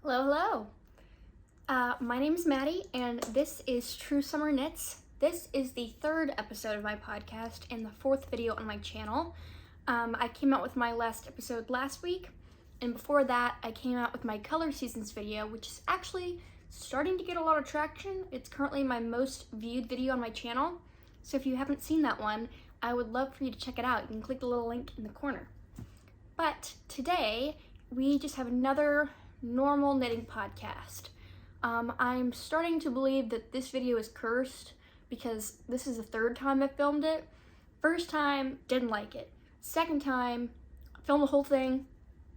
Hello, hello. My name is Maddie, and this is True Summer Knits. This is the third episode of my podcast and the fourth video on my channel. I came out with my last episode last week, and before that, I came out with my color seasons video, which is actually starting to get a lot of traction. It's currently my most viewed video on my channel, so if you haven't seen that one, I would love for you to check it out. You can click the little link in the corner. But today, we just have another normal knitting podcast. I'm starting to believe that this video is cursed because this is the third time I filmed it. First time, didn't like it. Second time, filmed the whole thing,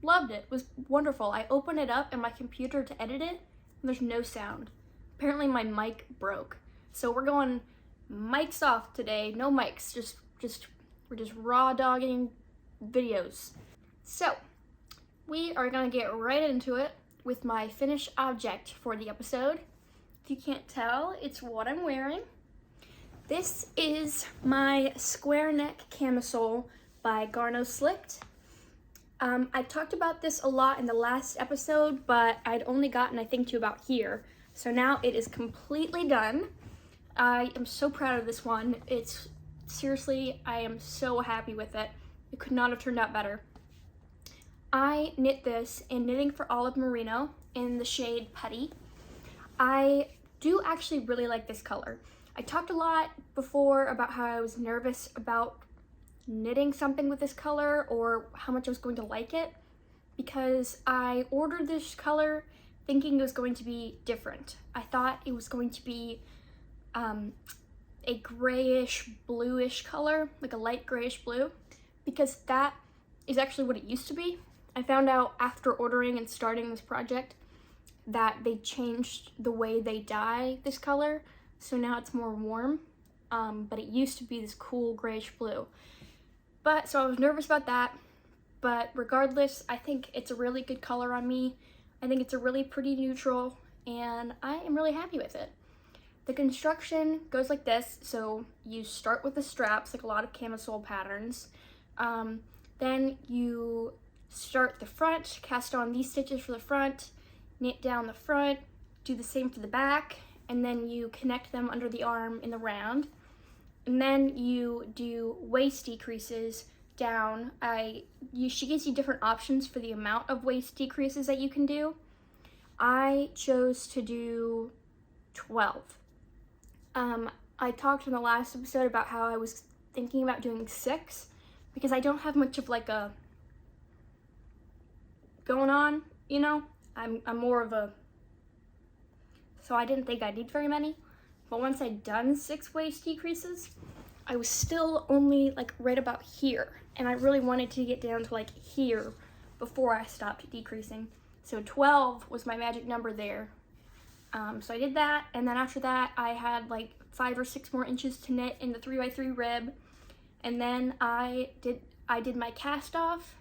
loved it. It was wonderful. I opened it up in my computer to edit it, and there's no sound. Apparently my mic broke. So we're going mics off today. No mics, we're just raw dogging videos. So, we are gonna get right into it with my finished object for the episode. If you can't tell, it's what I'm wearing. This is my square neck camisole by Garn Slikt. I talked about this a lot in the last episode, but I'd only gotten, I think, to about here. So now it is completely done. I am so proud of this one. Seriously, I am so happy with it. It could not have turned out better. I knit this in Knitting for Olive Merino in the shade Putty. I do actually really like this color. I talked a lot before about how I was nervous about knitting something with this color or how much I was going to like it, because I ordered this color thinking it was going to be different. I thought it was going to be a grayish bluish color, like a light grayish blue, because that is actually what it used to be. I found out after ordering and starting this project that they changed the way they dye this color, so now it's more warm, but it used to be this cool grayish blue. So I was nervous about that, but regardless, I think it's a really good color on me. I think it's a really pretty neutral, and I am really happy with it. The construction goes like this, so you start with the straps, like a lot of camisole patterns. Then you start the front, cast on these stitches for the front, knit down the front, do the same for the back, and then you connect them under the arm in the round. And then you do waist decreases down. She gives you different options for the amount of waist decreases that you can do. I chose to do 12. I talked in the last episode about how I was thinking about doing 6 because I don't have much of like a going on, you know? I'm more of a, so I didn't think I'd need very many, but once I'd done 6 waist decreases, I was still only like right about here, and I really wanted to get down to like here before I stopped decreasing. So 12 was my magic number there. So I did that, and then after that I had like 5 or 6 more inches to knit in the 3x3 rib, and then I did my cast off.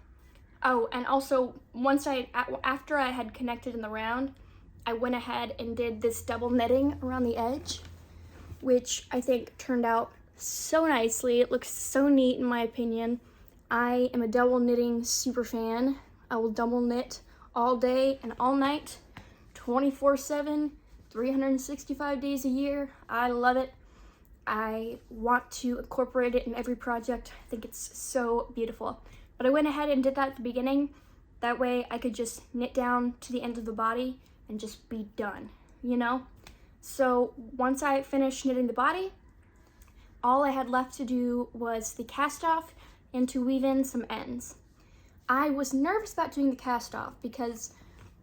Oh, and also after I had connected in the round, I went ahead and did this double knitting around the edge, which I think turned out so nicely. It looks so neat in my opinion. I am a double knitting super fan. I will double knit all day and all night, 24/7, 365 days a year. I love it. I want to incorporate it in every project. I think it's so beautiful. But I went ahead and did that at the beginning. That way I could just knit down to the end of the body and just be done, you know? So once I finished knitting the body, all I had left to do was the cast off and to weave in some ends. I was nervous about doing the cast off because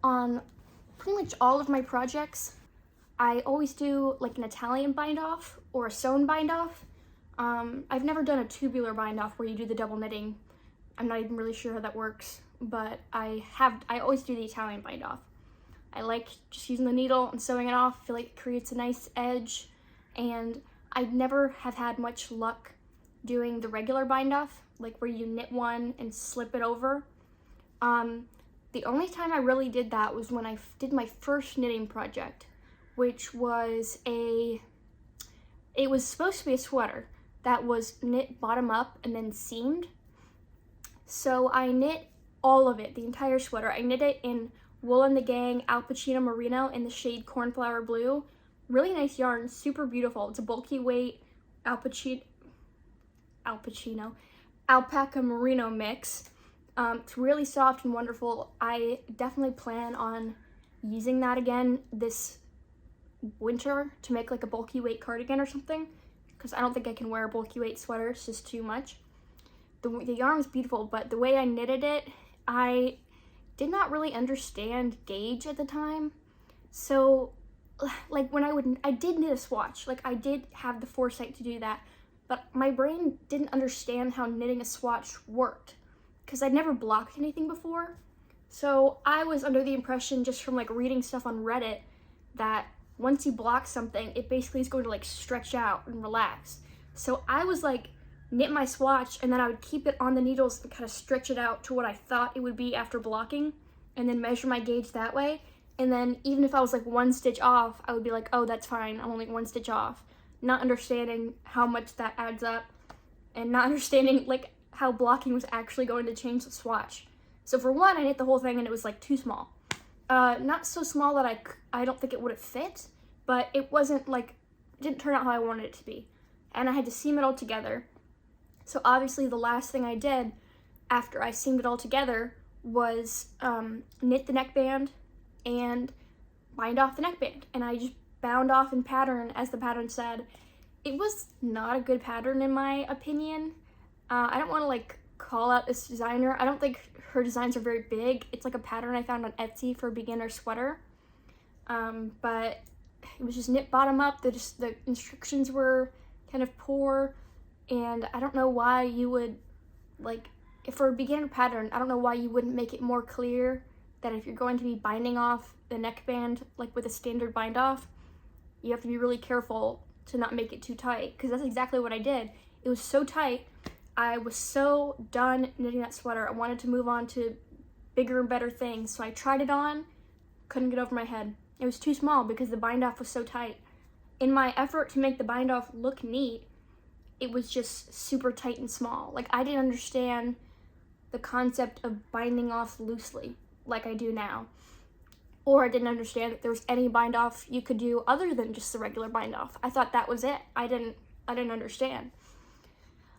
on pretty much all of my projects, I always do like an Italian bind off or a sewn bind off. I've never done a tubular bind off where you do the double knitting. I'm not even really sure how that works, but I always do the Italian bind off. I like just using the needle and sewing it off. I feel like it creates a nice edge, and I never have had much luck doing the regular bind off, like where you knit one and slip it over. The only time I really did that was when I did my first knitting project, which was it was supposed to be a sweater that was knit bottom up and then seamed. So I knit all of it, the entire sweater. I knit it in Wool and the Gang Alpachino Merino in the shade Cornflower Blue. Really nice yarn, super beautiful. It's a bulky weight alpaca merino mix. It's really soft and wonderful. I definitely plan on using that again this winter to make like a bulky weight cardigan or something, because I don't think I can wear a bulky weight sweater. It's just too much. The yarn was beautiful, but the way I knitted it, I did not really understand gauge at the time. So like when I did knit a swatch, like I did have the foresight to do that, but my brain didn't understand how knitting a swatch worked because I'd never blocked anything before. So I was under the impression just from like reading stuff on Reddit that once you block something, it basically is going to like stretch out and relax. So I was like, knit my swatch and then I would keep it on the needles and kind of stretch it out to what I thought it would be after blocking, and then measure my gauge that way. And then even if I was like 1 stitch off, I would be like, oh, that's fine, I'm only 1 stitch off. Not understanding how much that adds up, and not understanding like how blocking was actually going to change the swatch. So for one, I knit the whole thing and it was like too small. Not so small that I don't think it would have fit, but it wasn't like, it didn't turn out how I wanted it to be. And I had to seam it all together. So obviously the last thing I did after I seamed it all together was knit the neckband and bind off the neckband. And I just bound off in pattern as the pattern said. It was not a good pattern in my opinion. I don't want to like call out this designer. I don't think her designs are very big. It's like a pattern I found on Etsy for a beginner sweater. But it was just knit bottom up. The instructions were kind of poor. And I don't know why you would, like, if for a beginner pattern, I don't know why you wouldn't make it more clear that if you're going to be binding off the neckband, like with a standard bind off, you have to be really careful to not make it too tight, because that's exactly what I did. It was so tight, I was so done knitting that sweater. I wanted to move on to bigger and better things, so I tried it on, couldn't get over my head. It was too small because the bind off was so tight. In my effort to make the bind off look neat, it was just super tight and small. Like, I didn't understand the concept of binding off loosely like I do now. Or I didn't understand that there was any bind off you could do other than just the regular bind off. I thought that was it. I didn't understand.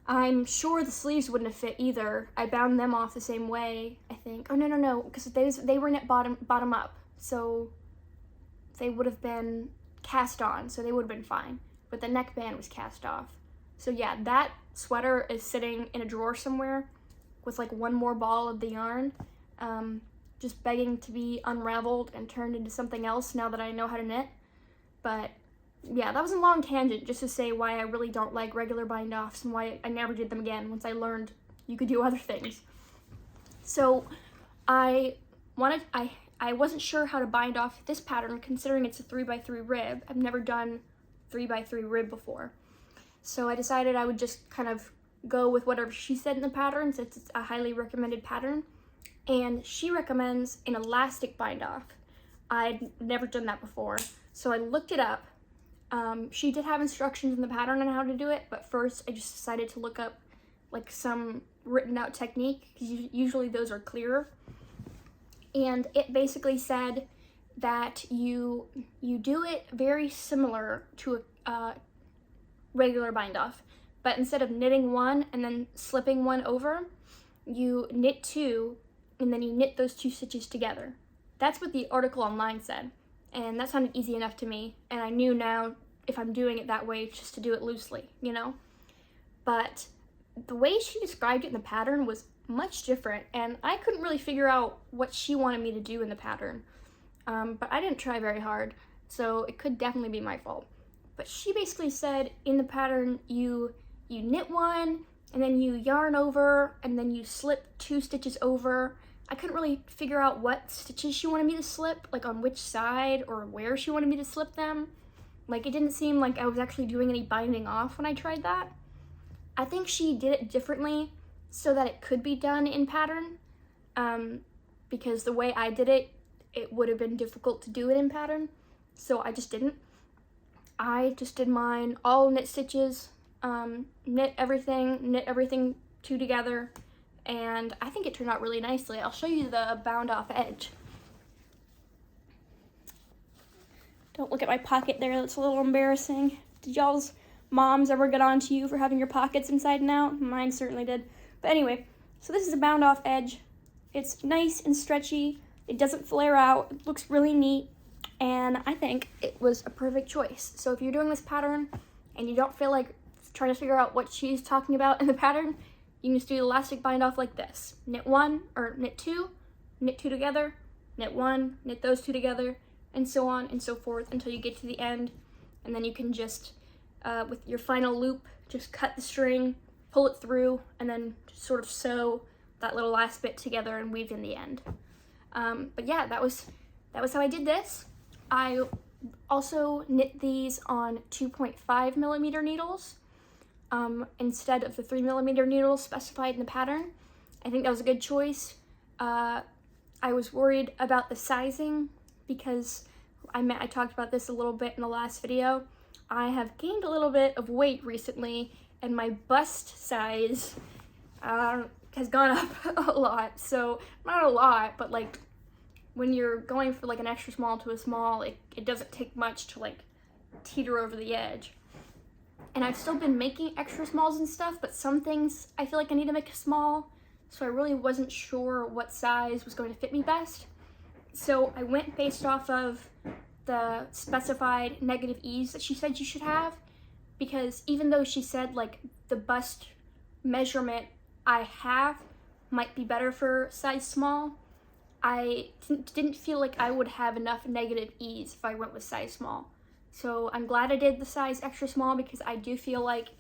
I'm sure the sleeves wouldn't have fit either. I bound them off the same way, I think. Oh, no, because they were knit bottom up. So they would have been cast on, so they would have been fine. But the neckband was cast off. So yeah, that sweater is sitting in a drawer somewhere with like one more ball of the yarn, just begging to be unraveled and turned into something else now that I know how to knit. But yeah, that was a long tangent just to say why I really don't like regular bind offs and why I never did them again once I learned you could do other things. So I wasn't sure how to bind off this pattern considering it's a 3x3 rib. I've never done 3x3 rib before. So I decided I would just kind of go with whatever she said in the pattern, since it's a highly recommended pattern. And she recommends an elastic bind off. I'd never done that before, so I looked it up. She did have instructions in the pattern on how to do it, but first I just decided to look up like some written out technique, because usually those are clearer. And it basically said that you do it very similar to a regular bind off, but instead of knitting one and then slipping one over, you knit two and then you knit those 2 stitches together. That's what the article online said, and that sounded easy enough to me, and I knew now if I'm doing it that way just to do it loosely, you know? But the way she described it in the pattern was much different, and I couldn't really figure out what she wanted me to do in the pattern. But I didn't try very hard, so it could definitely be my fault. But she basically said in the pattern you knit one, and then you yarn over, and then you slip 2 stitches over. I couldn't really figure out what stitches she wanted me to slip, like on which side or where she wanted me to slip them. Like, it didn't seem like I was actually doing any binding off when I tried that. I think she did it differently so that it could be done in pattern, because the way I did it, it would have been difficult to do it in pattern, so I just didn't. I just did mine all knit stitches, knit everything 2 together, and I think it turned out really nicely. I'll show you the bound off edge. Don't look at my pocket there, that's a little embarrassing. Did y'all's moms ever get on to you for having your pockets inside and out? Mine certainly did. But anyway, so this is a bound off edge. It's nice and stretchy. It doesn't flare out. It looks really neat. And I think it was a perfect choice. So if you're doing this pattern and you don't feel like trying to figure out what she's talking about in the pattern, you can just do the elastic bind off like this. Knit one, or knit two together, knit one, knit those two together, and so on and so forth until you get to the end. And then you can just, with your final loop, just cut the string, pull it through, and then just sort of sew that little last bit together and weave in the end. But yeah, that was how I did this. I also knit these on 2.5 millimeter needles instead of the 3 millimeter needles specified in the pattern. I think that was a good choice. I was worried about the sizing because I talked about this a little bit in the last video. I have gained a little bit of weight recently, and my bust size has gone up a lot. So not a lot, but like when you're going for like an extra small to a small, it doesn't take much to like teeter over the edge. And I've still been making extra smalls and stuff, but some things I feel like I need to make a small, so I really wasn't sure what size was going to fit me best. So I went based off of the specified negative ease that she said you should have, because even though she said like the bust measurement I have might be better for size small, I didn't feel like I would have enough negative ease if I went with size small. So I'm glad I did the size extra small because I do feel like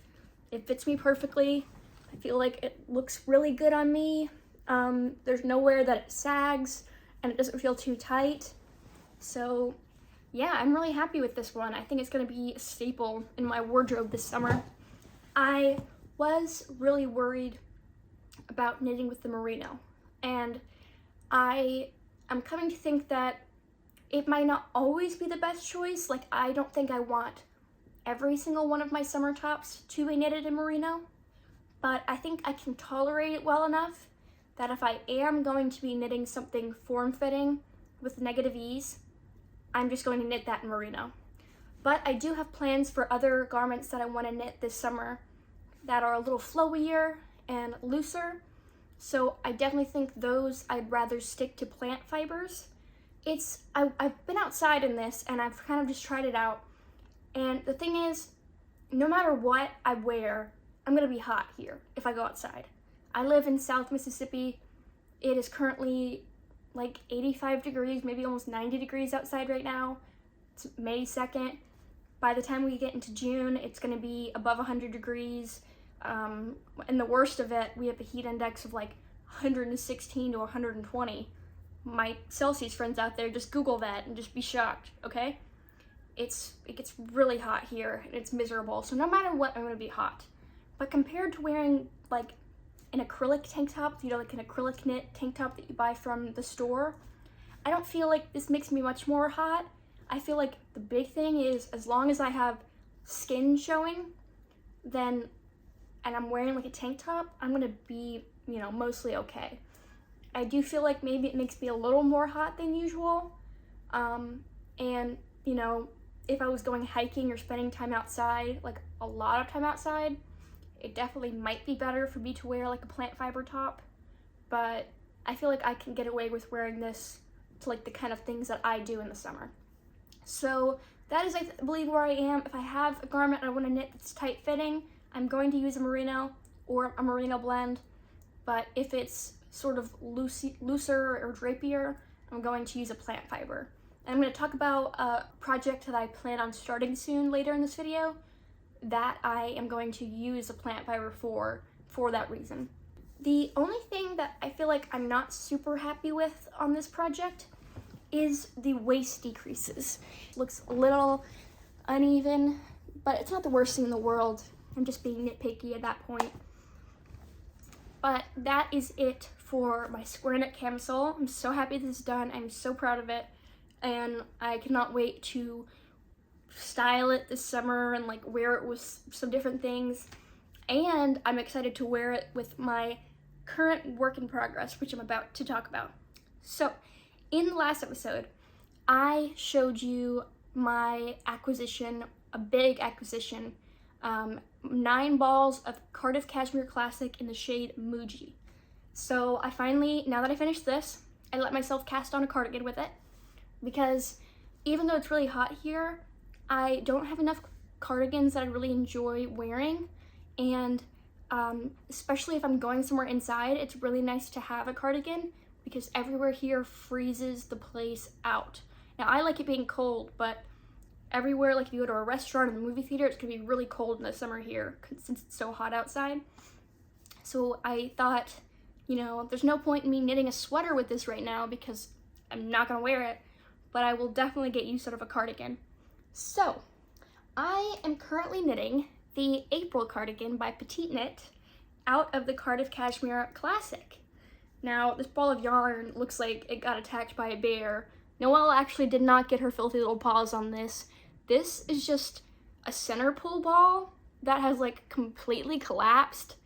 it fits me perfectly. I feel like it looks really good on me. There's nowhere that it sags and it doesn't feel too tight. So yeah, I'm really happy with this one. I think it's gonna be a staple in my wardrobe this summer. I was really worried about knitting with the merino, and I'm coming to think that it might not always be the best choice. Like, I don't think I want every single one of my summer tops to be knitted in merino, but I think I can tolerate it well enough that if I am going to be knitting something form-fitting with negative ease, I'm just going to knit that in merino. But I do have plans for other garments that I want to knit this summer that are a little flowier and looser. So I definitely think those I'd rather stick to plant fibers. I've been outside in this and I've kind of just tried it out. And the thing is, no matter what I wear, I'm gonna be hot here if I go outside. I live in South Mississippi. It is currently like 85 degrees, maybe almost 90 degrees outside right now. It's May 2nd. By the time we get into June, it's gonna be above 100 degrees. And the worst of it, we have a heat index of like 116 to 120. My Celsius friends out there, just Google that and just be shocked, okay? It gets really hot here and it's miserable. So no matter what, I'm gonna be hot. But compared to wearing like an acrylic tank top, you know, like an acrylic knit tank top that you buy from the store, I don't feel like this makes me much more hot. I feel like the big thing is as long as I have skin showing, then, and I'm wearing like a tank top, I'm gonna be, you know, mostly okay. I do feel like maybe it makes me a little more hot than usual. And, you know, if I was going hiking or spending time outside, like a lot of time outside, it definitely might be better for me to wear like a plant fiber top. But I feel like I can get away with wearing this to like the kind of things that I do in the summer. So that is, I believe, where I am. If I have a garment I want to knit that's tight fitting, I'm going to use a merino or a merino blend. But if it's sort of looser or drapier, I'm going to use a plant fiber. And I'm going to talk about a project that I plan on starting soon later in this video that I am going to use a plant fiber for that reason. The only thing that I feel like I'm not super happy with on this project is the waist decreases. It looks a little uneven, but it's not the worst thing in the world. I'm just being nitpicky at that point. But that is it for my square neck camisole. I'm so happy this is done. I'm so proud of it. And I cannot wait to style it this summer and like wear it with some different things. And I'm excited to wear it with my current work in progress, which I'm about to talk about. So in the last episode, I showed you my acquisition, a big acquisition, 9 balls of Cardiff Cashmere Classic in the shade Muji. So I finally, now that I finished this, I let myself cast on a cardigan with it, because even though it's really hot here, I don't have enough cardigans that I really enjoy wearing, and especially if I'm going somewhere inside, it's really nice to have a cardigan because everywhere here freezes the place out. Now I like it being cold, but everywhere, like if you go to a restaurant or a movie theater, it's gonna be really cold in the summer here since it's so hot outside. So I thought, you know, there's no point in me knitting a sweater with this right now because I'm not gonna wear it, but I will definitely get use out of a cardigan. So I am currently knitting the April cardigan by Petite Knit out of the Cardiff Cashmere Classic. Now this ball of yarn looks like it got attacked by a bear. Noelle actually did not get her filthy little paws on this. This is just a center pull ball that has like completely collapsed,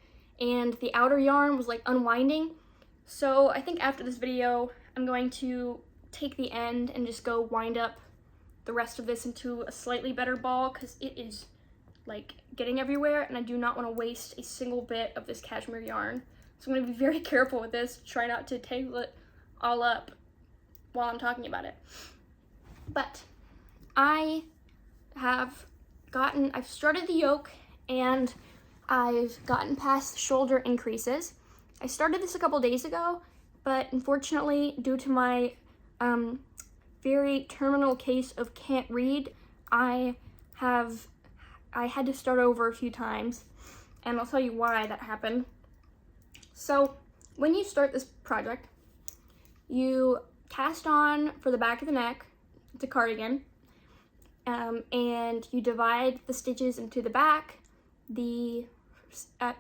and the outer yarn was like unwinding. So I think after this video, I'm going to take the end and just go wind up the rest of this into a slightly better ball because it is like getting everywhere and I do not want to waste a single bit of this cashmere yarn. So I'm going to be very careful with this, try not to tangle it all up while I'm talking about it. But I've started the yoke and I've gotten past the shoulder increases. I started this a couple days ago, but unfortunately, due to my very terminal case of can't read, I had to start over a few times, and I'll tell you why that happened. So when you start this project, you cast on for the back of the neck, it's a cardigan, and you divide the stitches into the back,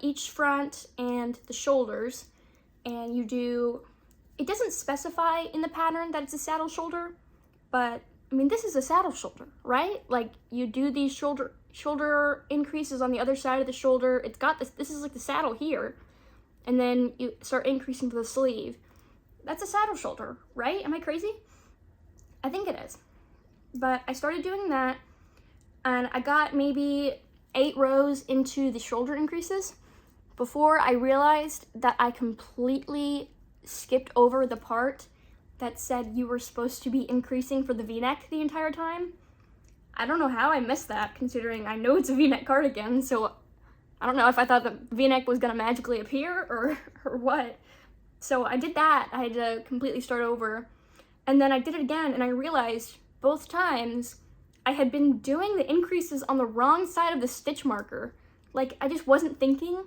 each front, and the shoulders, and you do, it doesn't specify in the pattern that it's a saddle shoulder, but I mean, this is a saddle shoulder, right? Like you do these shoulder increases on the other side of the shoulder. It's got this is like the saddle here, and then you start increasing for the sleeve. That's a saddle shoulder, right? Am I crazy? I think it is. But I started doing that, and I got maybe 8 rows into the shoulder increases before I realized that I completely skipped over the part that said you were supposed to be increasing for the v-neck the entire time. I don't know how I missed that, considering I know it's a v-neck cardigan, so I don't know if I thought the v-neck was gonna magically appear or what. So I did that. I had to completely start over. And then I did it again, and I realized both times I had been doing the increases on the wrong side of the stitch marker. Like, I just wasn't thinking,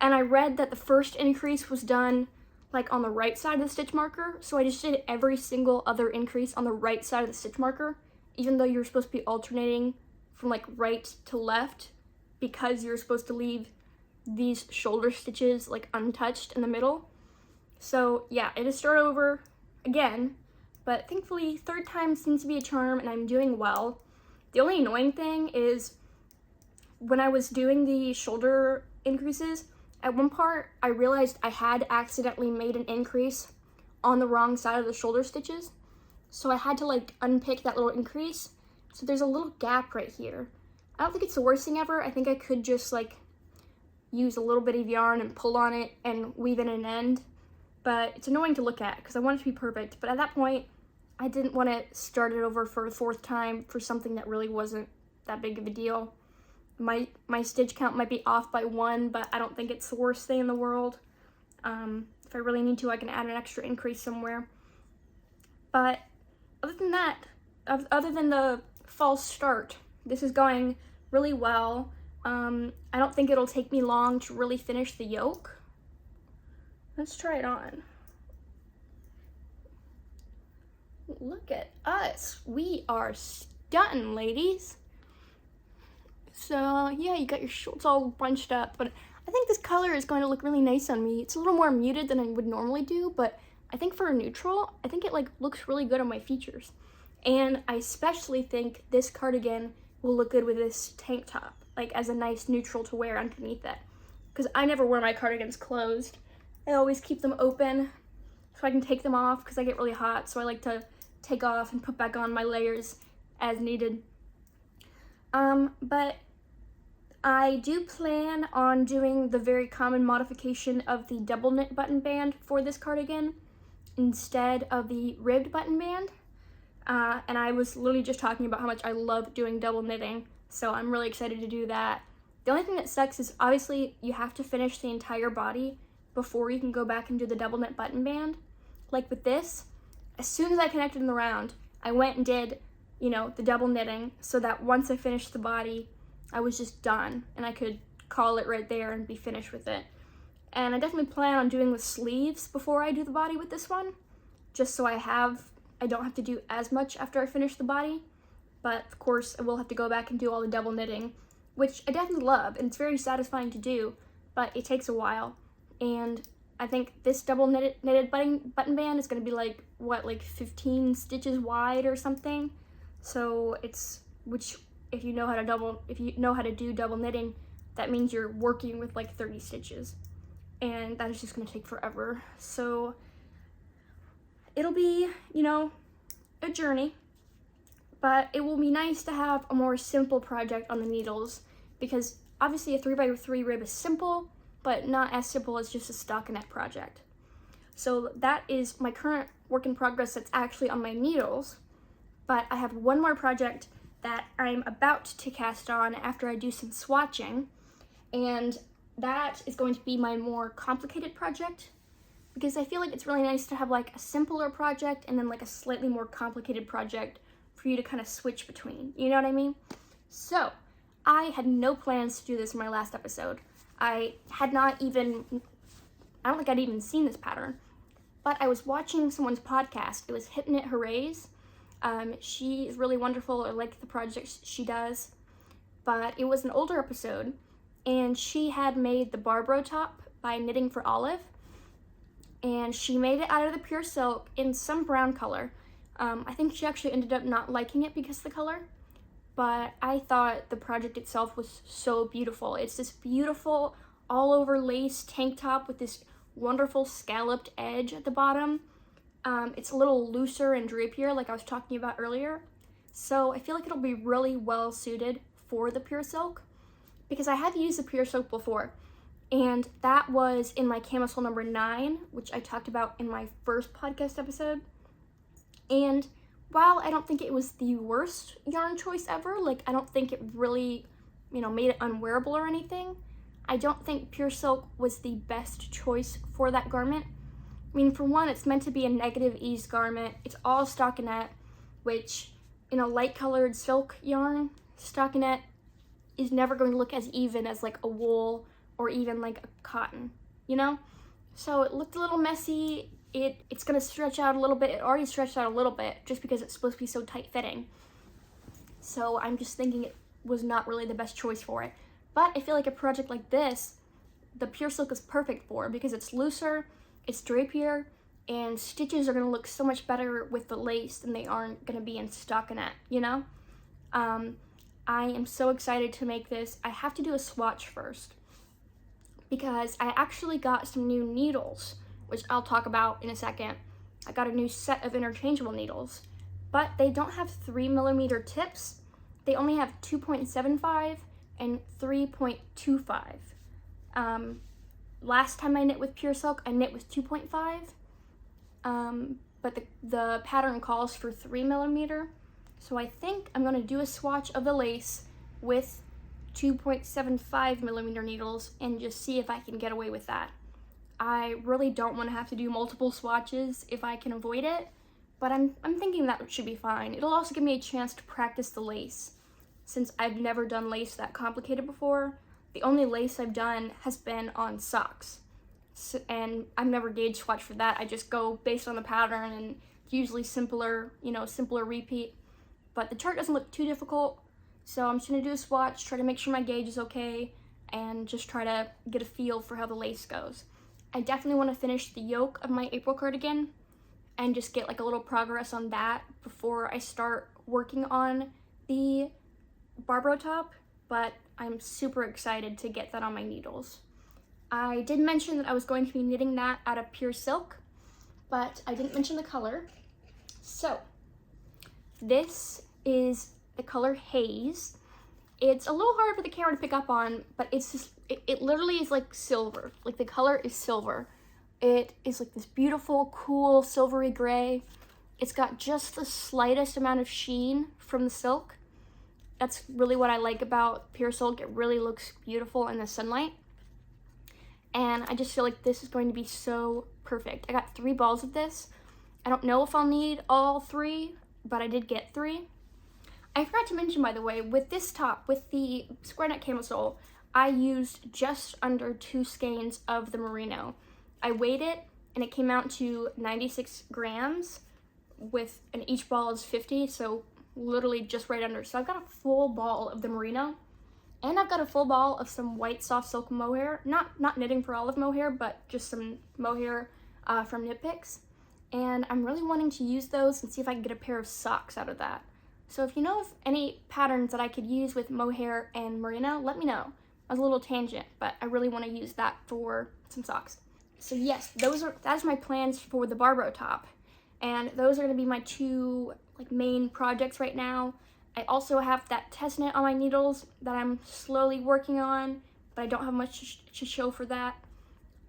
and I read that the first increase was done like on the right side of the stitch marker, so I just did every single other increase on the right side of the stitch marker, even though you're supposed to be alternating from like right to left, because you're supposed to leave these shoulder stitches like untouched in the middle. So yeah, I just start over again, but thankfully 3rd time seems to be a charm and I'm doing well. The only annoying thing is when I was doing the shoulder increases, at one part I realized I had accidentally made an increase on the wrong side of the shoulder stitches. So I had to like unpick that little increase. So there's a little gap right here. I don't think it's the worst thing ever. I think I could just like use a little bit of yarn and pull on it and weave in an end. But it's annoying to look at because I want it to be perfect. But at that point, I didn't want to start it over for a 4th time for something that really wasn't that big of a deal. My stitch count might be off by 1, but I don't think it's the worst thing in the world. If I really need to, I can add an extra increase somewhere. But other than that, other than the false start, this is going really well. I don't think it'll take me long to really finish the yoke. Let's try it on. Look at us. We are stunting, ladies. So yeah, you got your shorts all bunched up, but I think this color is going to look really nice on me. It's a little more muted than I would normally do, but I think for a neutral, I think it like looks really good on my features. And I especially think this cardigan will look good with this tank top, like as a nice neutral to wear underneath it. Because I never wear my cardigans closed. I always keep them open so I can take them off because I get really hot. So I like to take off and put back on my layers as needed. But I do plan on doing the very common modification of the double knit button band for this cardigan instead of the ribbed button band. And I was literally just talking about how much I love doing double knitting, so I'm really excited to do that. The only thing that sucks is obviously you have to finish the entire body before you can go back and do the double knit button band. Like with this, as soon as I connected in the round, I went and did, you know, the double knitting so that once I finished the body, I was just done and I could call it right there and be finished with it. And I definitely plan on doing the sleeves before I do the body with this one, just so I don't have to do as much after I finish the body. But of course, I will have to go back and do all the double knitting, which I definitely love, and it's very satisfying to do, but it takes a while. And I think this double knitted button band is going to be like, what, like 15 stitches wide or something. So if you know how to do double knitting, that means you're working with like 30 stitches. And that is just going to take forever. So it'll be, you know, a journey, but it will be nice to have a more simple project on the needles, because obviously a 3x3 rib is simple, but not as simple as just a stockinette project. So that is my current work in progress that's actually on my needles, but I have one more project that I'm about to cast on after I do some swatching, and that is going to be my more complicated project, because I feel like it's really nice to have like a simpler project and then like a slightly more complicated project for you to kind of switch between, you know what I mean? So I had no plans to do this in my last episode. I don't think I'd even seen this pattern, but I was watching someone's podcast. It was Hip Knit Haze. She is really wonderful. I like the projects she does, but it was an older episode, and she had made the barbroe top by Knitting for Olive, and she made it out of the pure silk in some brown color. I think she actually ended up not liking it because of the color, but I thought the project itself was so beautiful. It's this beautiful all over lace tank top with this wonderful scalloped edge at the bottom. It's a little looser and drappier like I was talking about earlier. So I feel like it'll be really well suited for the pure silk, because I have used the pure silk before, and that was in my camisole number 9, which I talked about in my first podcast episode. And while I don't think it was the worst yarn choice ever, like I don't think it really, you know, made it unwearable or anything, I don't think pure silk was the best choice for that garment. I mean, for one, it's meant to be a negative ease garment. It's all stockinette, which in a light colored silk yarn, stockinette is never going to look as even as like a wool or even like a cotton, you know? So it looked a little messy. It's gonna stretch out a little bit. It already stretched out a little bit just because it's supposed to be so tight fitting. So I'm just thinking it was not really the best choice for it. But I feel like a project like this, the pure silk is perfect for, because it's looser, it's drapier, and stitches are gonna look so much better with the lace than they aren't gonna be in stockinette, you know? I am so excited to make this. I have to do a swatch first, because I actually got some new needles, which I'll talk about in a second. I got a new set of interchangeable needles, but they don't have 3mm tips. They only have 2.75 and 3.25. Last time I knit with pure silk, I knit with 2.5, but the pattern calls for 3mm. So I think I'm gonna do a swatch of the lace with 2.75mm needles and just see if I can get away with that. I really don't want to have to do multiple swatches if I can avoid it, but I'm thinking that should be fine. It'll also give me a chance to practice the lace, since I've never done lace that complicated before. The only lace I've done has been on socks, and I've never gauge swatched for that. I just go based on the pattern, and usually simpler repeat. But the chart doesn't look too difficult, so I'm just gonna do a swatch, try to make sure my gauge is okay, and just try to get a feel for how the lace goes. I definitely want to finish the yoke of my April cardigan and just get like a little progress on that before I start working on the barbroe top, but I'm super excited to get that on my needles. I did mention that I was going to be knitting that out of pure silk, but I didn't mention the color. So this is the color Haze. It's a little hard for the camera to pick up on, but it's just, it literally is like silver. Like the color is silver. It is like this beautiful, cool, silvery gray. It's got just the slightest amount of sheen from the silk. That's really what I like about pure silk. It really looks beautiful in the sunlight. And I just feel like this is going to be so perfect. I got 3 balls of this. I don't know if I'll need all 3, but I did get 3. I forgot to mention, by the way, with this top, with the square neck camisole, I used just under 2 skeins of the merino. I weighed it, and it came out to 96 grams, and each ball is 50, so literally just right under. So I've got a full ball of the merino, and I've got a full ball of some white soft silk mohair. Not knitting for olive mohair, but just some mohair from Knit Picks. And I'm really wanting to use those and see if I can get a pair of socks out of that. So if you know of any patterns that I could use with mohair and merino, let me know. That was a little tangent, but I really want to use that for some socks. So yes, that's my plans for the barbroe top. And those are going to be my 2 main projects right now. I also have that test knit on my needles that I'm slowly working on, but I don't have much to show for that.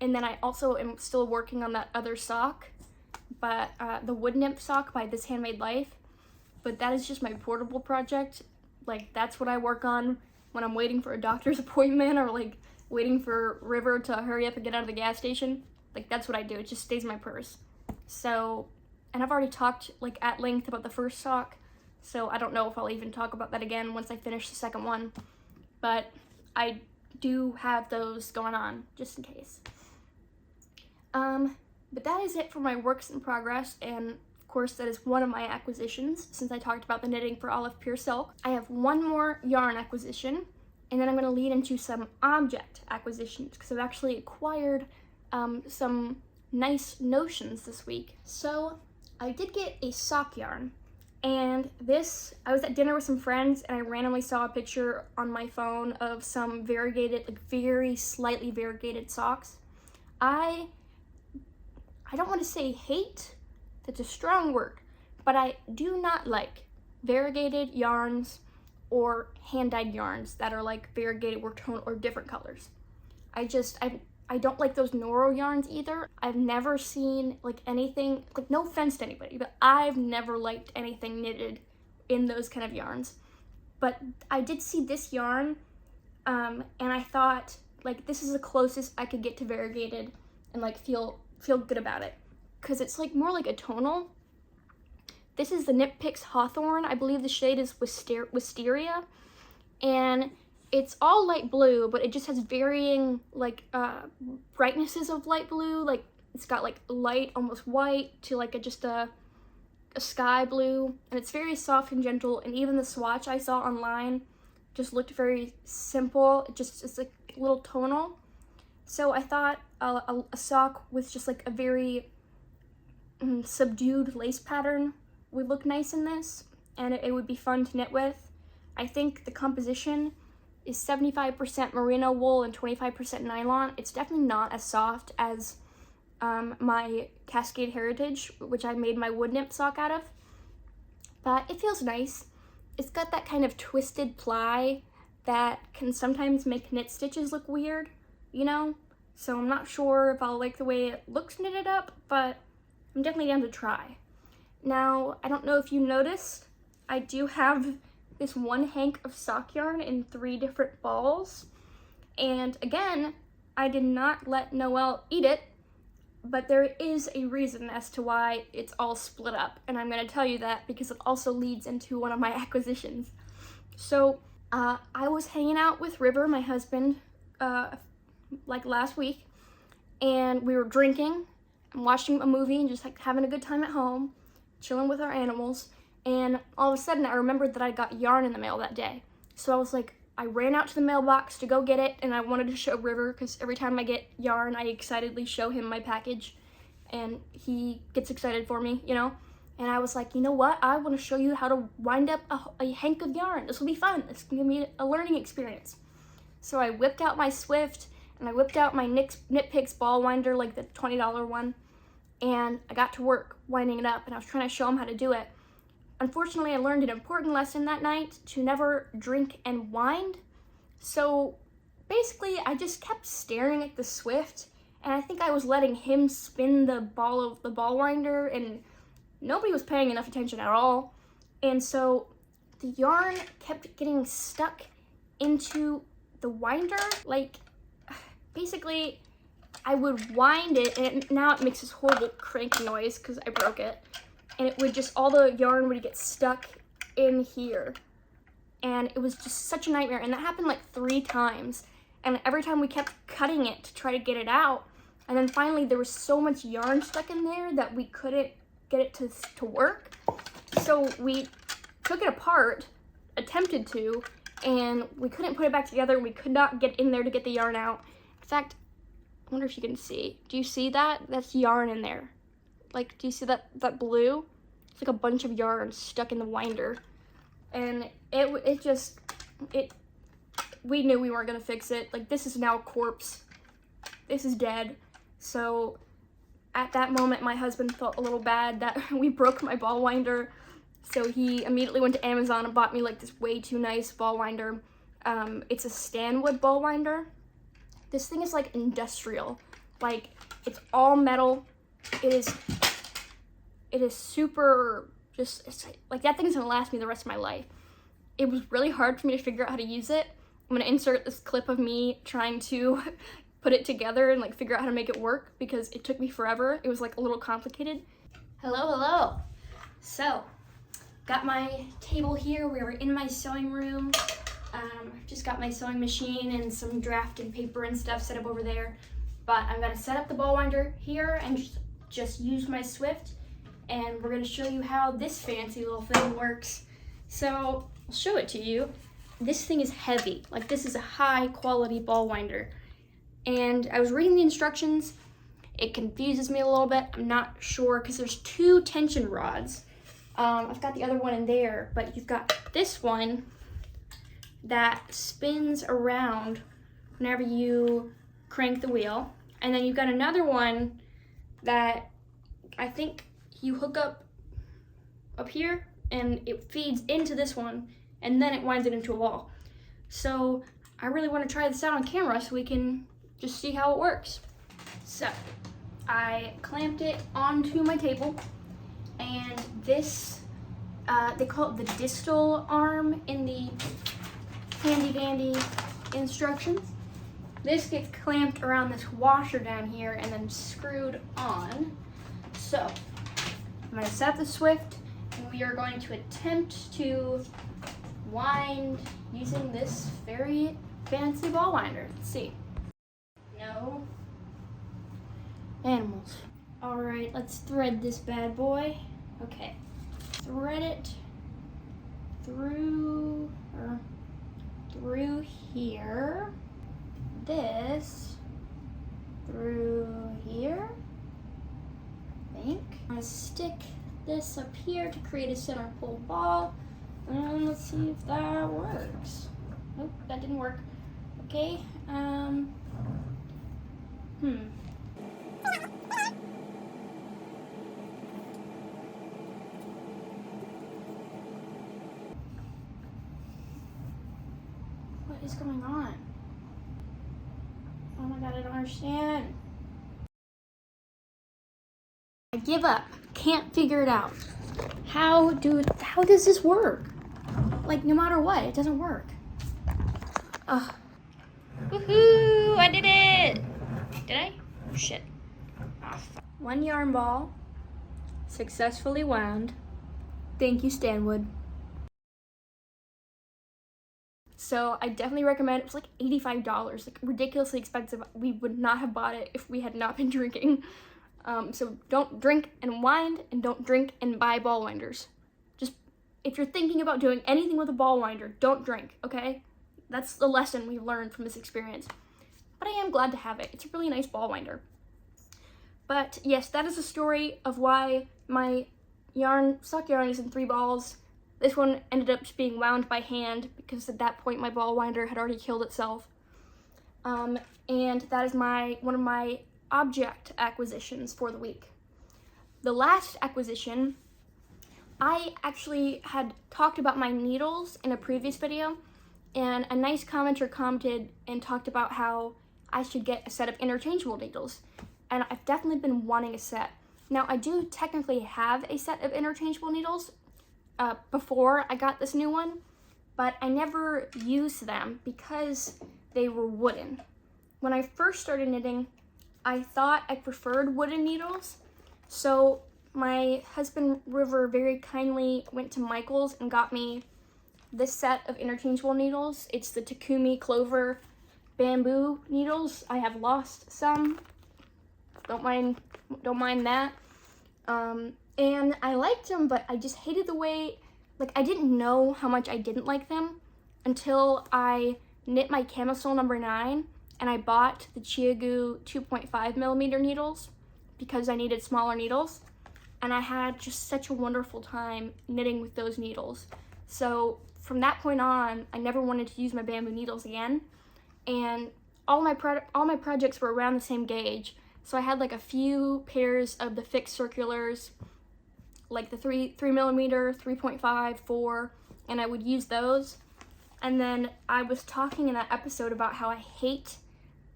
And then I also am still working on that other sock, but the wood nymph sock by This Handmade Life. But that is just my portable project. Like, that's what I work on when I'm waiting for a doctor's appointment or waiting for River to hurry up and get out of the gas station. Like, that's what I do. It just stays in my purse. So, and I've already talked at length about the first sock, so I don't know if I'll even talk about that again once I finish the second one. But I do have those going on, just in case. But that is it for my works in progress, and of course that is one of my acquisitions since I talked about the knitting for olive pure silk. I have one more yarn acquisition, and then I'm going to lead into some object acquisitions because I've actually acquired some nice notions this week. So I did get a sock yarn, and I was at dinner with some friends and I randomly saw a picture on my phone of some variegated, very slightly variegated socks. I don't want to say hate, that's a strong word, but I do not like variegated yarns or hand-dyed yarns that are variegated or different colors. I don't like those Noro yarns either. I've never seen anything, no offense to anybody, but I've never liked anything knitted in those kind of yarns. But I did see this yarn, and I thought this is the closest I could get to variegated and feel good about it, because it's more like a tonal. This is the Knit Picks Hawthorne. I believe the shade is Wisteria, and it's all light blue, but it just has varying brightnesses of light blue. It's got light, almost white, to just a sky blue, and it's very soft and gentle. And even the swatch I saw online just looked very simple. It's a little tonal. So I thought a sock with just a very subdued lace pattern would look nice in this, and it would be fun to knit with. I think the composition is 75% merino wool and 25% nylon. It's definitely not as soft as my Cascade Heritage, which I made my wood nymph sock out of, but it feels nice. It's got that kind of twisted ply that can sometimes make knit stitches look weird, so I'm not sure if I'll like the way it looks knitted up, but I'm definitely down to try. Now, I don't know if you noticed, I do have this one hank of sock yarn in 3 different balls, and again, I did not let Noelle eat it, but there is a reason as to why it's all split up, and I'm going to tell you that because it also leads into one of my acquisitions. So I was hanging out with River, my husband, last week, and we were drinking and watching a movie and just having a good time at home, chilling with our animals. And all of a sudden I remembered that I got yarn in the mail that day. So I was I ran out to the mailbox to go get it, and I wanted to show River because every time I get yarn, I excitedly show him my package, and he gets excited for me, And I was like, you know what? I want to show you how to wind up a hank of yarn. This will be fun. This can give me a learning experience. So I whipped out my Swift, and I whipped out my Knit Picks ball winder, the $20 one, and I got to work winding it up, and I was trying to show him how to do it. Unfortunately, I learned an important lesson that night to never drink and wind. So basically, I just kept staring at the Swift, and I think I was letting him spin the ball winder, and nobody was paying enough attention at all. And so the yarn kept getting stuck into the winder. Like, basically, I would wind it, and now it makes this horrible crank noise because I broke it. And it would just, all the yarn would get stuck in here. And it was just such a nightmare. And that happened like 3 times. And every time we kept cutting it to try to get it out. And then finally there was so much yarn stuck in there that we couldn't get it to work. So we took it apart, attempted to, and we couldn't put it back together. We could not get in there to get the yarn out. In fact, I wonder if you can see. Do you see that? That's yarn in there. Like, do you see that blue? It's like a bunch of yarn stuck in the winder. And we knew we weren't gonna fix it. Like, this is now a corpse. This is dead. So at that moment, my husband felt a little bad that we broke my ball winder. So he immediately went to Amazon and bought me like this way too nice ball winder. It's a stanwood ball winder. This thing is like industrial. Like, it's all metal. It is super, it's like that thing's gonna last me the rest of my life. It was really hard for me to figure out how to use it. I'm gonna insert this clip of me trying to put it together and like figure out how to make it work because it took me forever. It was like a little complicated. Hello. So, got my table here. We were in my sewing room. Just got my sewing machine and some drafted paper and stuff set up over there. But I'm gonna set up the ball winder here and just use my Swift, and we're gonna show you how this fancy little thing works. So I'll show it to you. This thing is heavy. Like, this is a high quality ball winder. And I was reading the instructions. It confuses me a little bit. I'm not sure because there's 2 tension rods. I've got the other one in there, but you've got this one that spins around whenever you crank the wheel. And then you've got another one that I think you hook up here and it feeds into this one and then it winds it into a ball. So I really want to try this out on camera so we can just see how it works. So I clamped it onto my table, and this, they call it the distal arm in the handy dandy instructions. This gets clamped around this washer down here and then screwed on. So I'm going to set up the Swift, and we are going to attempt to wind using this very fancy ball winder. Let's see. No animals. All right, let's thread this bad boy. Okay, thread it through here. This through here, I think. I'm gonna stick this up here to create a center pole ball, and let's see if that works. Nope, that didn't work. Okay, What is going on? Oh my god, I don't understand. I give up. Can't figure it out. How does this work? Like, no matter what, it doesn't work. Ugh. Woohoo! I did it! Did I? Oh, shit. Oh. 1 yarn ball. Successfully wound. Thank you, Stanwood. So I definitely recommend it. It was like $85, like ridiculously expensive. We would not have bought it if we had not been drinking. So don't drink and wind, and don't drink and buy ball winders. Just, if you're thinking about doing anything with a ball winder, don't drink, okay? That's the lesson we've learned from this experience. But I am glad to have it. It's a really nice ball winder. But yes, that is the story of why my sock yarn is in 3 balls. This one ended up just being wound by hand because at that point my ball winder had already killed itself. And that is one of my object acquisitions for the week. The last acquisition I actually had talked about my needles in a previous video, and a nice commenter commented and talked about how I should get a set of interchangeable needles, and I've definitely been wanting a set. Now, I do technically have a set of interchangeable needles before I got this new one, but I never used them because they were wooden. When I first started knitting, I thought I preferred wooden needles, so my husband River very kindly went to Michael's and got me this set of interchangeable needles. It's the Takumi Clover bamboo needles. I have lost some. Don't mind that. And I liked them, but I just hated the way, like, I didn't know how much I didn't like them until I knit my camisole number 9 and I bought the Chiagoo 2.5 millimeter needles because I needed smaller needles. And I had just such a wonderful time knitting with those needles. So from that point on, I never wanted to use my bamboo needles again. And all my projects were around the same gauge. So I had like a few pairs of the fixed circulars, like the 3 millimeter, 3.5, 4, and I would use those. And then I was talking in that episode about how I hate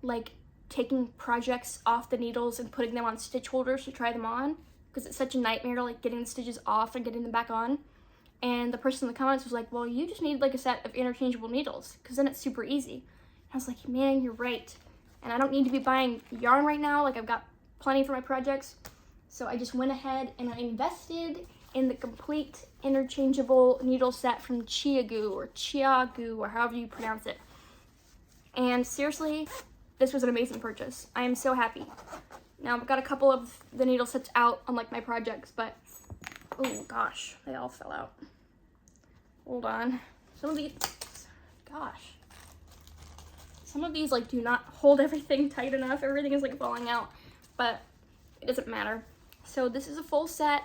like taking projects off the needles and putting them on stitch holders to try them on, because it's such a nightmare, like getting the stitches off and getting them back on. And the person in the comments was like, well, you just need like a set of interchangeable needles, because then it's super easy. And I was like, man, you're right. And I don't need to be buying yarn right now, like I've got plenty for my projects. So I just went ahead and I invested in the complete interchangeable needle set from Chiagoo or however you pronounce it. And seriously, this was an amazing purchase. I am so happy. Now I've got a couple of the needle sets out on like my projects, but oh gosh, they all fell out. Hold on. Some of these like do not hold everything tight enough. Everything is like falling out, but it doesn't matter. So this is a full set.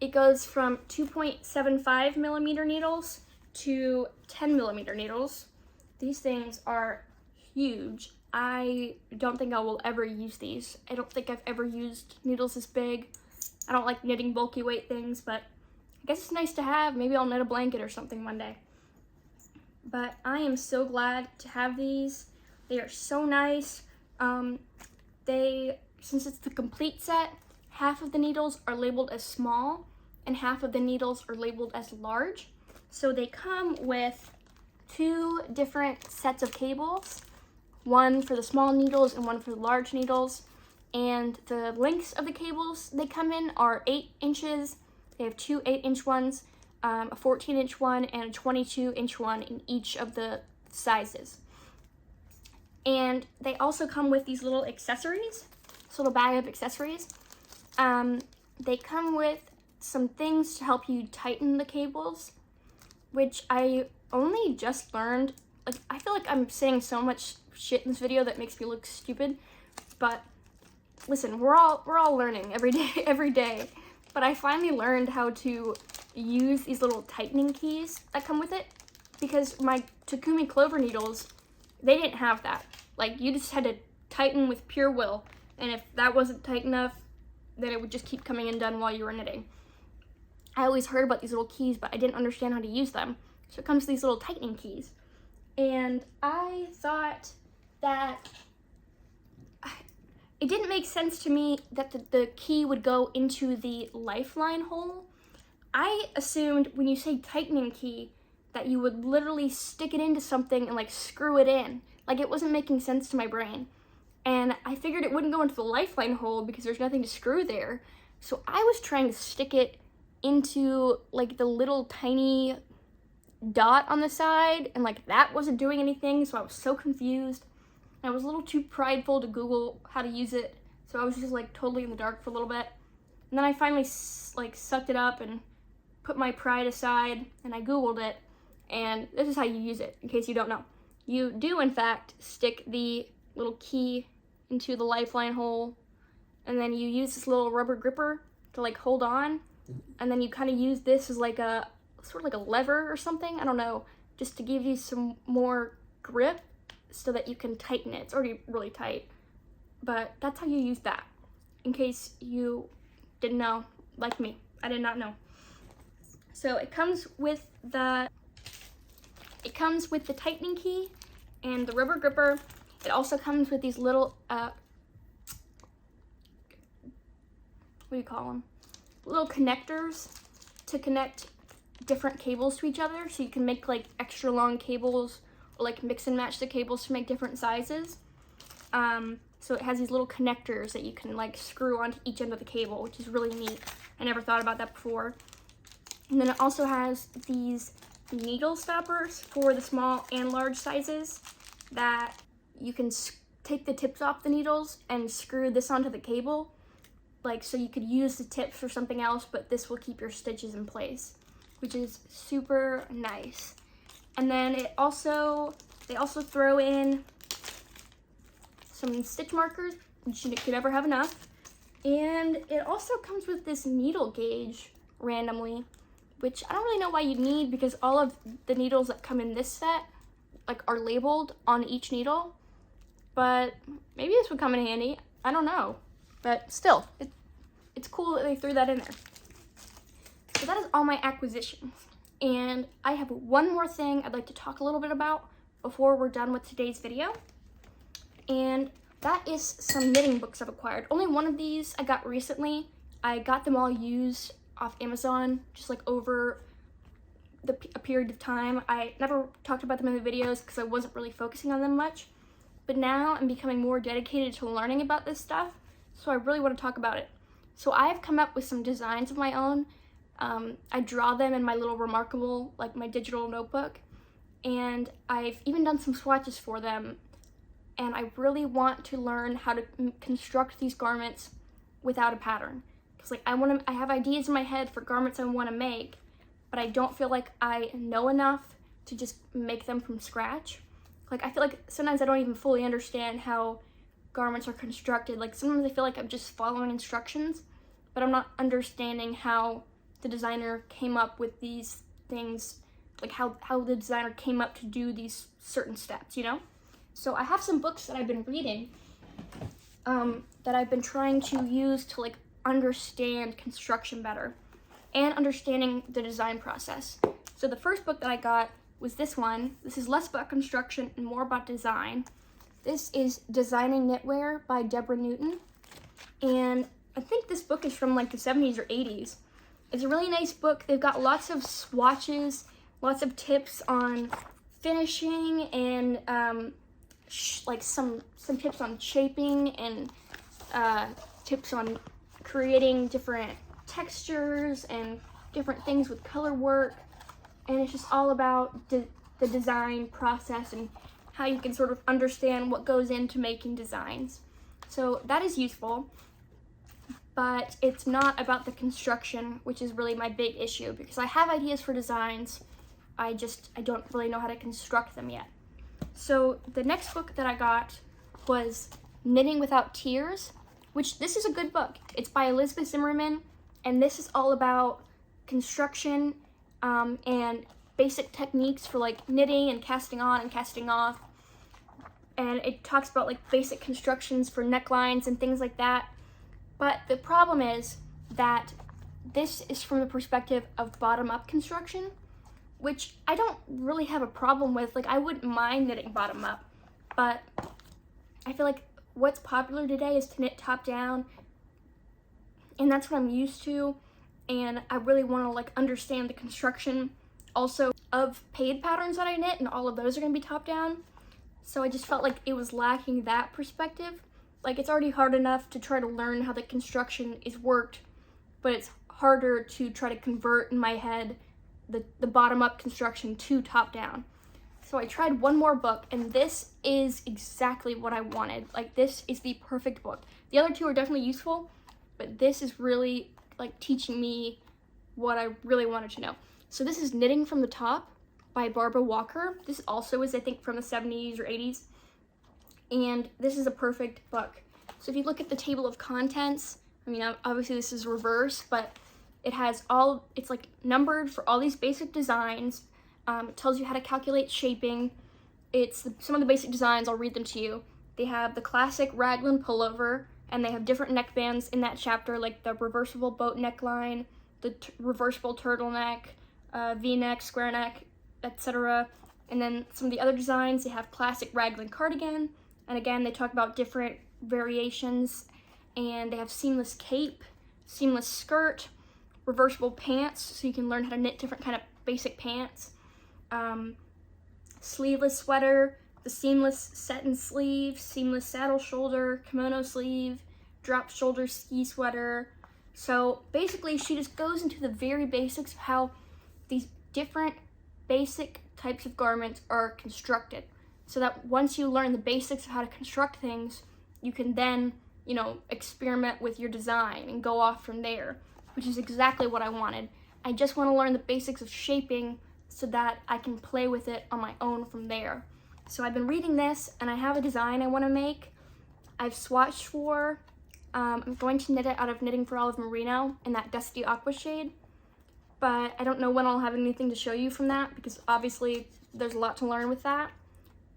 It goes from 2.75 millimeter needles to 10 millimeter needles. These things are huge. I don't think I will ever use these. I don't think I've ever used needles this big. I don't like knitting bulky weight things, but I guess it's nice to have. Maybe I'll knit a blanket or something one day. But I am so glad to have these. They are so nice. Since it's the complete set, half of the needles are labeled as small and half of the needles are labeled as large. So they come with 2 different sets of cables, one for the small needles and one for the large needles. And the lengths of the cables they come in are 8 inches. They have 2 8-inch ones, a 14-inch one, and a 22-inch one in each of the sizes. And they also come with these little accessories, this little bag of accessories. They come with some things to help you tighten the cables, which I only just learned. Like, I feel like I'm saying so much shit in this video that makes me look stupid, but listen, we're all learning every day. But I finally learned how to use these little tightening keys that come with it, because my Takumi Clover needles, they didn't have that. Like, you just had to tighten with pure will, and if that wasn't tight enough, then it would just keep coming undone while you were knitting. I always heard about these little keys, but I didn't understand how to use them. So it comes to these little tightening keys. And I thought that it didn't make sense to me that the key would go into the lifeline hole. I assumed when you say tightening key that you would literally stick it into something and like screw it in. Like, it wasn't making sense to my brain. And I figured it wouldn't go into the lifeline hole because there's nothing to screw there. So I was trying to stick it into like the little tiny dot on the side, and like that wasn't doing anything, so I was so confused. I was a little too prideful to Google how to use it, so I was just like totally in the dark for a little bit. And then I finally like sucked it up and put my pride aside, and I Googled it, and this is how you use it, in case you don't know. You do, in fact, stick the little key into the lifeline hole, and then you use this little rubber gripper to like hold on, and then you kind of use this as like a sort of like a lever or something, I don't know, just to give you some more grip so that you can tighten it. It's already really tight, but that's how you use that, in case you didn't know, like me. I did not know. So it comes with the tightening key and the rubber gripper. It also comes with these little what do you call them? Little connectors to connect different cables to each other, so you can make like extra long cables or like mix and match the cables to make different sizes. So it has these little connectors that you can like screw onto each end of the cable, which is really neat. I never thought about that before. And then it also has these needle stoppers for the small and large sizes that you can take the tips off the needles and screw this onto the cable. Like, so you could use the tips for something else, but this will keep your stitches in place, which is super nice. And then they also throw in some stitch markers, which you could never have enough. And it also comes with this needle gauge randomly, which I don't really know why you need, because all of the needles that come in this set like are labeled on each needle. But maybe this would come in handy. I don't know. But still, it's cool that they threw that in there. So that is all my acquisitions. And I have one more thing I'd like to talk a little bit about before we're done with today's video. And that is some knitting books I've acquired. Only one of these I got recently. I got them all used off Amazon, just like over a period of time. I never talked about them in the videos because I wasn't really focusing on them much. But now I'm becoming more dedicated to learning about this stuff, so I really want to talk about it. So I've come up with some designs of my own. I draw them in my little Remarkable, like my digital notebook, and I've even done some swatches for them. And I really want to learn how to construct these garments without a pattern. Because like I have ideas in my head for garments I want to make, but I don't feel like I know enough to just make them from scratch. Like I feel like sometimes I don't even fully understand how garments are constructed. Like sometimes I feel like I'm just following instructions, but I'm not understanding how the designer came up with these things, like how the designer came up to do these certain steps, you know? So I have some books that I've been reading that I've been trying to use to like understand construction better and understanding the design process. So the first book that I got was this one. This is less about construction and more about design. This is Designing Knitwear by Deborah Newton. And I think this book is from like the 70s or 80s. It's a really nice book. They've got lots of swatches, lots of tips on finishing, and like some tips on shaping, and tips on creating different textures and different things with color work. And it's just all about the design process and how you can sort of understand what goes into making designs. So that is useful, but it's not about the construction, which is really my big issue, because I have ideas for designs. I don't really know how to construct them yet. So the next book that I got was Knitting Without Tears, which this is a good book. It's by Elizabeth Zimmerman, and this is all about construction and basic techniques for like knitting and casting on and casting off. And it talks about like basic constructions for necklines and things like that. But the problem is that this is from the perspective of bottom-up construction, which I don't really have a problem with. Like, I wouldn't mind knitting bottom up, but I feel like what's popular today is to knit top down, and that's what I'm used to. And I really want to like understand the construction also of paid patterns that I knit, and all of those are going to be top down. So I just felt like it was lacking that perspective. Like, it's already hard enough to try to learn how the construction is worked, but it's harder to try to convert in my head the bottom-up construction to top-down. So I tried one more book, and this is exactly what I wanted. Like, this is the perfect book. The other two are definitely useful, but this is really like teaching me what I really wanted to know. So this is Knitting from the Top by Barbara Walker. This also is, I think, from the 70s or 80s. And this is a perfect book. So if you look at the table of contents, I mean, obviously this is reverse, but it has it's like numbered for all these basic designs. It tells you how to calculate shaping. Some of the basic designs, I'll read them to you. They have the classic raglan pullover, and they have different neckbands in that chapter, like the reversible boat neckline, the reversible turtleneck, V-neck, square neck, etc. And then some of the other designs, they have classic raglan cardigan, and again, they talk about different variations, and they have seamless cape, seamless skirt, reversible pants, so you can learn how to knit different kind of basic pants, sleeveless sweater, the seamless satin sleeve, seamless saddle shoulder, kimono sleeve, drop shoulder ski sweater. So basically, she just goes into the very basics of how these different basic types of garments are constructed, so that once you learn the basics of how to construct things, you can then, you know, experiment with your design and go off from there, which is exactly what I wanted. I just want to learn the basics of shaping so that I can play with it on my own from there. So I've been reading this, and I have a design I want to make. I've swatched for, I'm going to knit it out of Knitting for Olive Merino in that dusty aqua shade, but I don't know when I'll have anything to show you from that, because obviously there's a lot to learn with that.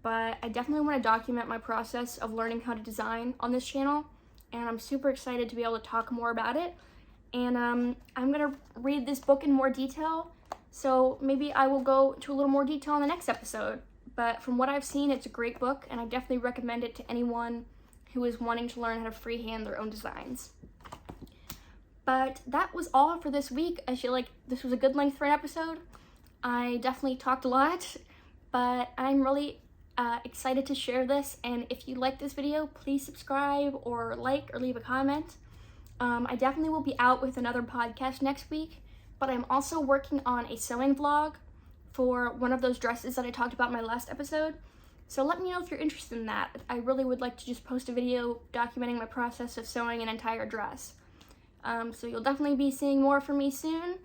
But I definitely want to document my process of learning how to design on this channel, and I'm super excited to be able to talk more about it. And I'm gonna read this book in more detail, so maybe I will go to a little more detail in the next episode. But from what I've seen, it's a great book, and I definitely recommend it to anyone who is wanting to learn how to freehand their own designs. But that was all for this week. I feel like this was a good length for an episode. I definitely talked a lot, but I'm really excited to share this, and if you like this video, please subscribe or like or leave a comment. I definitely will be out with another podcast next week, but I'm also working on a sewing vlog for one of those dresses that I talked about in my last episode. So let me know if you're interested in that. I really would like to just post a video documenting my process of sewing an entire dress. So you'll definitely be seeing more from me soon,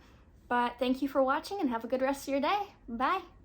but thank you for watching and have a good rest of your day. Bye!